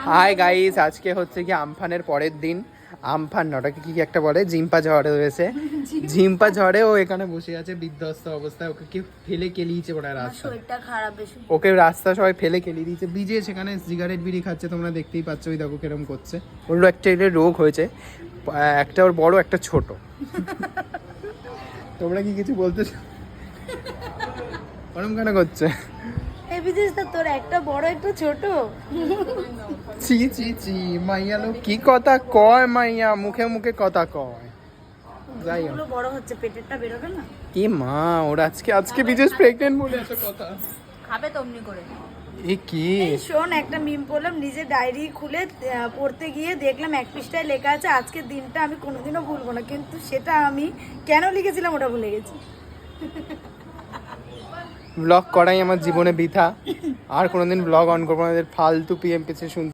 Hi guys, আজকে হচ্ছে কি আমফানের পরের দিন। আমফান নটাকে কি একটা বলে, ঝিম্পা ঝড়ে হয়েছে। ঝিম্পা ঝড়ে ও এখানে বসে আছে বিধ্বস্ত অবস্থায়। ওকে কি ফেলে কেলিয়েছে ওরা রাস্তা, শরীরটা খারাপ বেশি। ওকে রাস্তা সবাই ফেলে কেলিয়ে দিয়েছে। বিজে সেখানে সিগারেট বিড়ি খাচ্ছে, তোমরা দেখতেই পাচ্ছ। ওই দেখো কিরম করছে। ওর একটা রোগ হয়েছে, একটা ওর বড় একটা ছোট। তোমরা কি কিছু বলতে ওরম কেন করছে? এই বিদেশ তোর একটা বড় একটা ছোট। চি চি চি, মাইয়া লোক কি কথা কয়, মাইয়া মুখে মুখে কথা কয়। যাই হোক, ওগুলো বড় হচ্ছে, পেটেরটা বেরোবে না। কি মা, ওর আজকে বিজেস প্রেগনেন্ট বলে এত কথা। খাবে তমনি করে। এ কি এই শোন, একটা মিম পড়লাম, নিজে ডায়েরি খুলে পড়তে গিয়ে দেখলাম এক পৃষ্ঠায় লেখা আছে আজকের দিনটা আমি কোনোদিনও ভুলবো না, কিন্তু সেটা আমি কেন লিখেছিলাম ওটা ভুলে গেছি। ব্লগ করাই আমার জীবনে বৃথা। আর কোনোদিন ব্লগ অন করবো না, এদের ফালতু পিএম পিছে শুনতে।